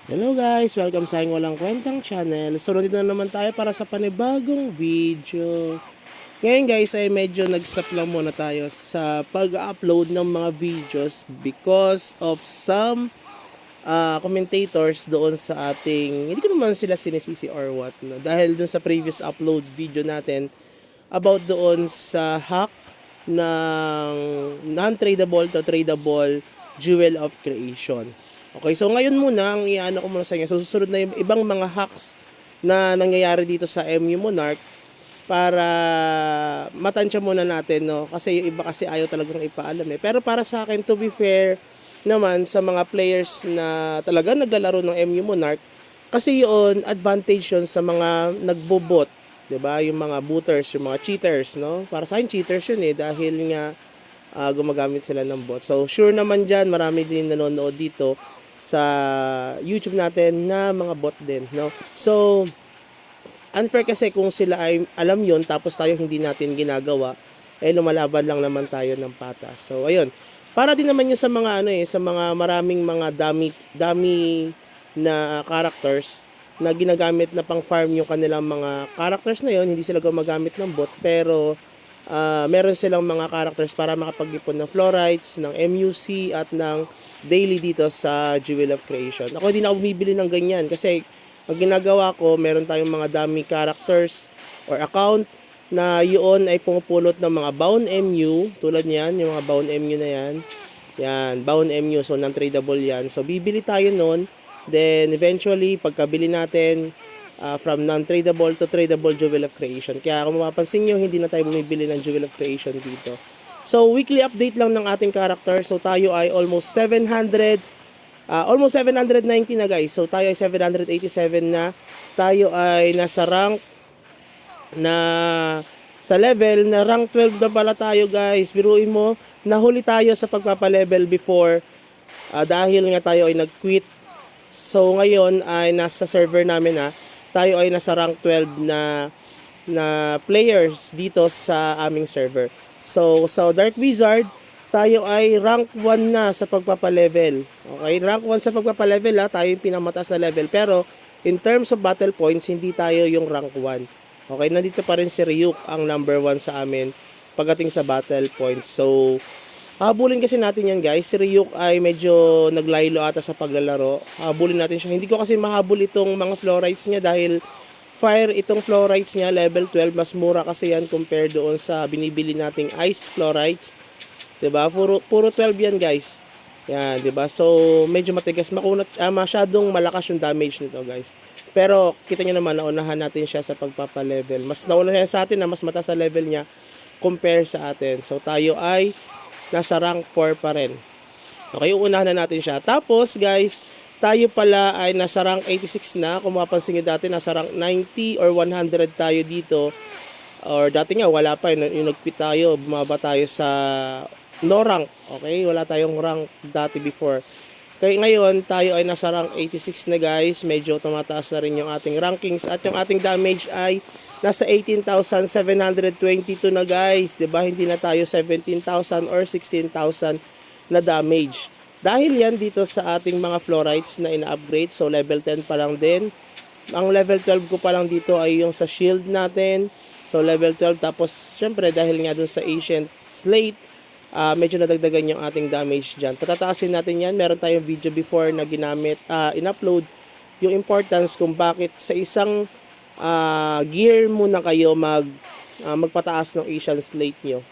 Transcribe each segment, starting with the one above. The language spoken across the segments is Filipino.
Hello guys! Welcome sa aking walang kwentang channel. So, nandito na naman tayo para sa panibagong video. Ngayon guys ay medyo nag-stop lang muna tayo sa pag-upload ng mga videos because of some commentators doon sa ating, hindi ko naman sila sinisisi or what, no? Dahil doon sa previous upload video natin about doon sa hack ng non-tradable to tradable jewel of creation. Okay, so ngayon muna, ang iano ko muna sa inyo, so susunod na yung ibang mga hacks na nangyayari dito sa MU Monarch para matansya muna natin, no? Kasi yung iba kasi ayaw talagang ipaalam eh. Pero para sa akin, to be fair naman sa mga players na talagang naglalaro ng MU Monarch, kasi yun, advantage yun sa mga nagbobot, 'di ba? Yung mga booters, yung mga cheaters, no? Para sa akin, cheaters yun eh, dahil nga gumagamit sila ng bot. So, sure naman dyan, marami din nanonood dito sa YouTube natin na mga bot din, no? So, unfair kasi kung sila ay alam yon tapos tayo hindi natin ginagawa, eh lumalaban lang naman tayo ng patas. So, ayun. Para din naman yun sa mga ano eh, sa mga maraming mga dami na characters na ginagamit na pang farm yung kanilang mga characters na yon, hindi sila gumagamit ng bot pero meron silang mga characters para makapag-ipon ng florites, ng MUC at ng daily dito sa Jewel of Creation. Ako hindi na ako bumibili ng ganyan kasi ang ginagawa ko, meron tayong mga dummy characters or account na yun ay pumupulot ng mga bound MU, tulad niyan, yung mga bound MU na yan. Yan, bound MU, so non-tradable yan. So bibili tayo nun, then eventually pagkabili natin, from non-tradable to tradable Jewel of Creation. Kaya kung mapapansin nyo, hindi na tayo bumibili ng Jewel of Creation dito. So, weekly update lang ng ating character. So, tayo ay almost 790 na guys. So, tayo ay 787 na. Tayo ay nasa rank na sa level na rank 12 na pala tayo guys. Biruin mo, nahuli tayo sa pagpapalevel before dahil nga tayo ay nag-quit. So, ngayon ay nasa server namin tayo ay nasa rank 12 na players dito sa aming server. So, sa Dark Wizard, tayo ay rank 1 na sa pagpapalevel. Okay, rank 1 sa pagpapalevel tayo yung pinamataas na level. Pero, in terms of battle points, hindi tayo yung rank 1. Okay, nandito pa rin si Ryuk ang number 1 sa amin pagdating sa battle points. So, habulin kasi natin yan guys. Si Ryuk ay medyo naglaylo ata sa paglalaro. Habulin natin siya. Hindi ko kasi mahabol itong mga florites niya dahil fire itong florites niya, level 12. Mas mura kasi yan compare doon sa binibili nating ice florites. 'Di ba? Puro 12 yan guys. Yan, 'di ba? So, medyo matigas, makunat, masyadong malakas yung damage nito guys. Pero kita niyo naman, naunahan natin siya sa pagpapa-level. Mas nauna siya sa atin na mas mataas sa level niya compare sa atin. So, tayo ay nasa rank 4 pa rin. Okay, uunahan na natin siya. Tapos guys, tayo pala ay nasa rank 86 na. Kung mapapansin nyo dati, nasa rank 90 or 100 tayo dito. Or dati nga, wala pa. Yung nag-quit tayo, bumaba tayo sa no rank. Okay, wala tayong rank dati before. Kaya ngayon, tayo ay nasa rank 86 na guys. Medyo tumataas na rin yung ating rankings. At yung ating damage ay nasa 18,722 na guys. 'Di ba? Hindi na tayo 17,000 or 16,000 na damage. Dahil yan dito sa ating mga florites na ina-upgrade. So level 10 pa lang din. Ang level 12 ko pa lang dito ay yung sa shield natin. So level 12, tapos syempre dahil nga dun sa ancient slate, medyo nadagdagan yung ating damage dyan. Patataasin natin yan. Meron tayong video before na ginamit, in-upload yung importance kung bakit sa isang gear muna kayo magpataas ng ancient slate nyo.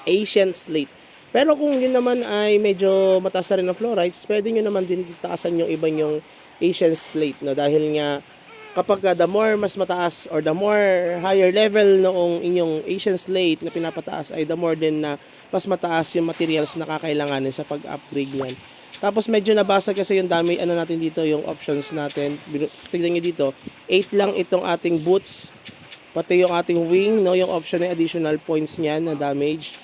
Ancient slate. Pero kung yun naman ay medyo mataas na rin ng florites, pwede nyo naman din taasan yung iba yung ancient slate, no? Dahil nga kapag the more mas mataas or the more higher level noong inyong ancient slate na pinapataas ay the more din na mas mataas yung materials na kakailanganin sa pag-upgrade niyan. Tapos medyo nabasag kasi yung dami natin dito, yung options natin. Tignan niyo dito, 8 lang itong ating boots, pati yung ating wing, no, yung option na additional points niyan na damage,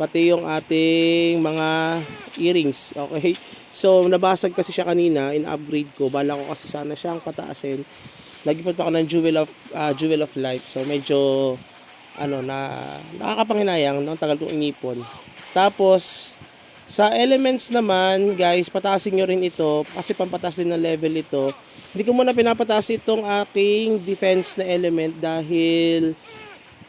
pati yung ating mga earrings. Okay, so nabasag kasi siya kanina, in-upgrade ko, bala ko kasi sana siyang pataasin. Nag-ipon pa ako ng Jewel of Life, so medyo nakakapanghinayang, no, tagal kong inipon. Tapos Sa elements naman, guys, pataasin nyo rin ito kasi pampataas din ng level ito. Hindi ko muna pinapataas itong aking defense na element dahil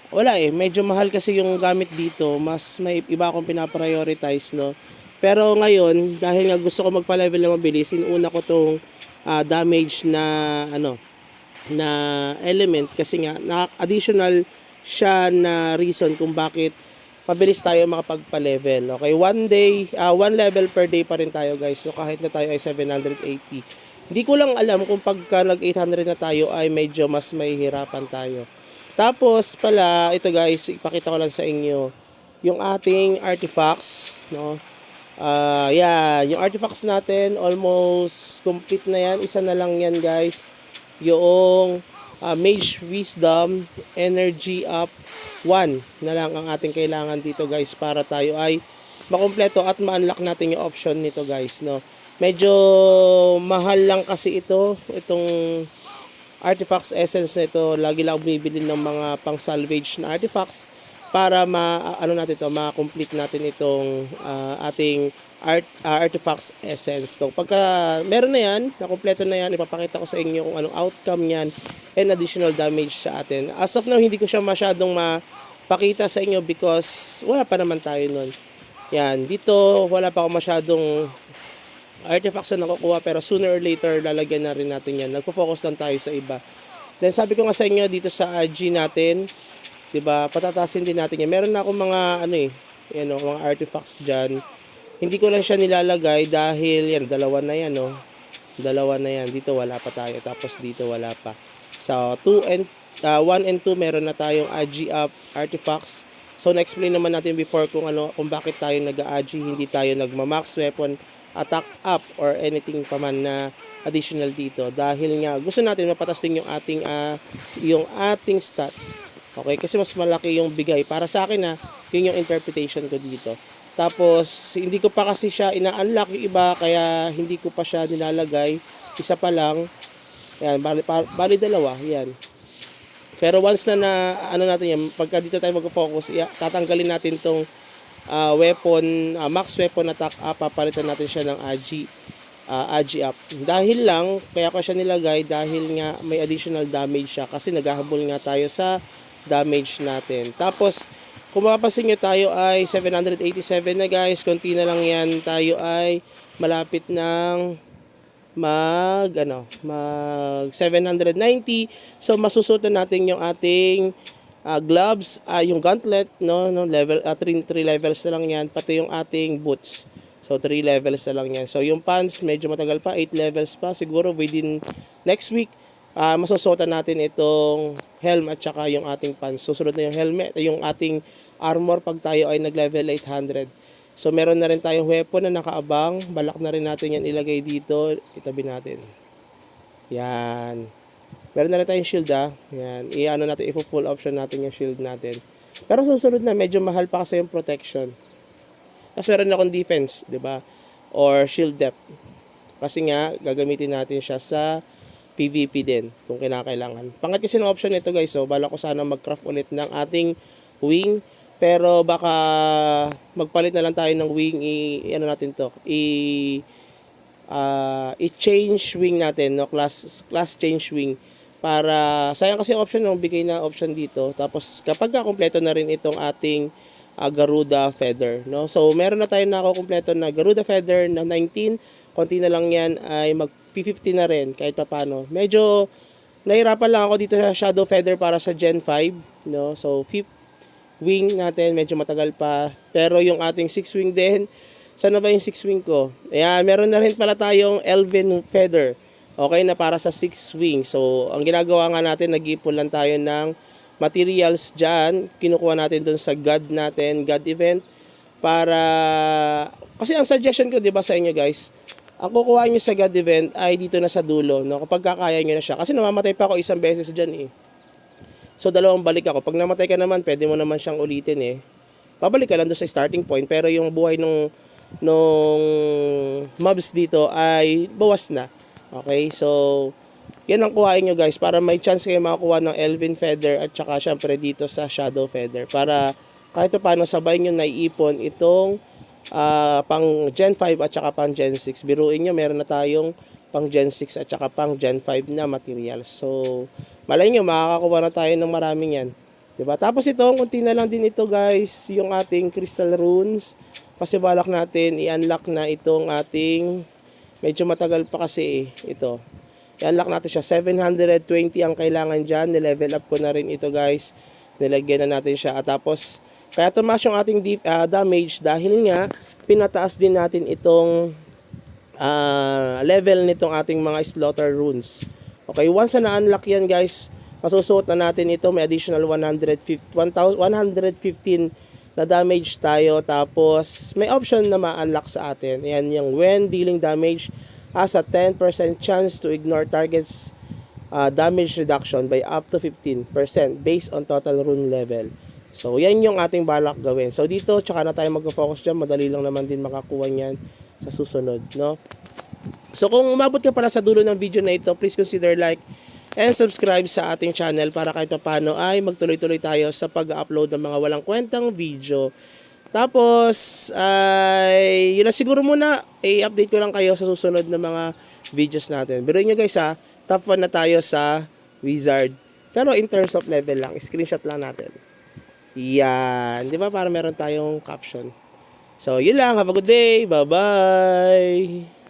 wala medyo mahal kasi yung gamit dito. Mas may iba akong pinaprioritize, no. Pero ngayon, dahil nga gusto ko magpa-level na mabilis, inuna ko tong damage na na element kasi nga additional siya na reason kung bakit mabilis tayo makapagpa-level. Okay, one level per day pa rin tayo, guys. So kahit na tayo ay 780. Hindi ko lang alam kung pagka nag 800 na tayo ay medyo mas mahihirapan tayo. Tapos pala, ito guys, ipakita ko lang sa inyo yung ating artifacts, no? Yung artifacts natin almost complete na yan. Isa na lang yan, guys. Yung Mage Wisdom Energy Up 1 na lang ang ating kailangan dito, guys, para tayo ay makumpleto at ma-unlock natin yung option nito, guys, no. Medyo mahal lang kasi itong artifacts essence nito. Lagi lang bumibili ng mga pang salvage na artifacts para ma-complete natin itong ating artifacts essence. So pagka meron na yan, nakumpleto na yan, ipapakita ko sa inyo kung anong outcome niyan and additional damage sa atin. As of now, hindi ko siya masyadong mapakita sa inyo because wala pa naman tayo nun. Yan, dito wala pa ako masyadong artifacts na nakukuha, pero sooner or later lalagyan na rin natin yan. Nagpo-focus lang tayo sa iba. Then sabi ko nga sa inyo dito sa AG natin, 'di ba? Patatasin din natin yan. Meron na akong mga mga artifacts diyan. Hindi ko lang siya nilalagay dahil yan dalawa na yan, no. Dalawa na yan. Dito wala pa tayo, tapos dito wala pa. So 1 and 2 meron na tayong AG up artifacts. So na-explain naman natin before kung bakit tayo nag-AG, hindi tayo nagma-max weapon attack up or anything pa man na additional dito dahil nga gusto natin mapatas din yung ating stats. Okay, kasi mas malaki yung bigay para sa akin, yun yung interpretation ko dito. Tapos hindi ko pa kasi siya ina-unlock yung iba, kaya hindi ko pa siya nilalagay. Isa pa lang. Yan, bali dalawa, yan. Pero once na natin yan, pagka dito tayo mag-focus, tatanggalin natin tong weapon, max weapon attack up, papalitan natin siya ng AG up. Dahil lang, kaya ko siya nilagay dahil nga may additional damage siya kasi naghahabol nga tayo sa damage natin. Tapos, kung mapapansin nyo, tayo ay 787 na, guys. Konti na lang yan. Tayo ay malapit ng mag 790. So, masusutan natin yung ating gloves, yung gauntlet, no level 3 levels na lang yan, pati yung ating boots. So 3 levels na lang yan. So yung pants medyo matagal pa, 8 levels pa, siguro within next week masusuotan natin itong helm at saka yung ating pants. Susunod na yung helmet, yung ating armor pag tayo ay nag-level 800. So meron na rin tayong weapon na nakaabang, balak na rin natin yan ilagay dito, itabi natin. Yan. Meron na rin tayong shield, Yan. I-full option natin yung shield natin. Pero susunod na, medyo mahal pa kasi yung protection. Kasi meron na akong defense, 'di ba? Or shield depth. Kasi nga, gagamitin natin siya sa PVP din, kung kinakailangan. Pangat kasi ng option nito, guys, so bala ko sana mag-craft ulit ng ating wing. Pero baka magpalit na lang tayo ng wing, i-change wing natin, no? Class change wing. Para sayang kasi yung option ng bigay na option dito. Tapos kapag kompleto na rin itong ating Garuda feather, no. So meron na tayong nakukumpleto na Garuda feather na 19. Konti na lang yan ay mag-50 na rin kahit papaano. Medyo nahirapan lang ako dito sa shadow feather para sa Gen 5, no. So 5th wing natin medyo matagal pa. Pero yung ating 6th wing din, sana ba yung 6th wing ko? Ayan, meron na rin pala tayong Elven feather. Okay na para sa 6th wing. So, ang ginagawa nga natin, nag-ipon lang tayo ng materials dyan. Kinukuha natin dun sa God natin, God event. Para, kasi ang suggestion ko, di ba sa inyo, guys, ang kukuha nyo sa God event ay dito na sa dulo, no? Kapag kakaya nyo na siya. Kasi namamatay pa ako isang beses dyan, So, dalawang balik ako. Pag namatay ka naman, pwede mo naman siyang ulitin, Babalik ka lang doon sa starting point. Pero yung buhay nung mobs dito ay bawas na. Okay, so yan ang kuhain nyo, guys, para may chance kayo makakuha ng Elven feather at saka syempre dito sa shadow feather para kahit paano sabay nyo naiipon itong pang Gen 5 at saka pang Gen 6. Biruin nyo, meron na tayong pang Gen 6 at saka pang Gen 5 na materials. So, malay nyo, makakakuha na tayo ng maraming yan. Diba? Tapos ito, kunti na lang din ito guys, yung ating crystal runes. Kasi balak natin i-unlock na itong ating, medyo matagal pa kasi ito. I-unlock natin siya, 720 ang kailangan dyan. Nilevel up ko na rin ito guys. Nilagyan na natin siya. At tapos, kaya tumaas yung ating damage dahil nga, pinataas din natin itong level nitong ating mga slaughter runes. Okay, once na na-unlock yan guys, masusuot na natin ito. May additional 115 na damage tayo. Tapos, may option na ma-unlock sa atin. Ayan yung when dealing damage has a 10% chance to ignore targets damage reduction by up to 15% based on total rune level. So, yan yung ating balak gawin. So, dito, tsaka na tayo mag-focus dyan. Madali lang naman din makakuha yan sa susunod, no? So, kung umabot ka pala sa dulo ng video na ito, please consider like and subscribe sa ating channel para kahit paano ay magtuloy-tuloy tayo sa pag-upload ng mga walang kwentang video. Tapos, ay, yun na siguro muna. I-update ko lang kayo sa susunod na mga videos natin. Pero nyo guys ha, top 1 na tayo sa Wizard. Pero in terms of level lang, screenshot lang natin. Yan. Di ba? Para meron tayong caption. So, yun lang. Have a good day. Bye-bye.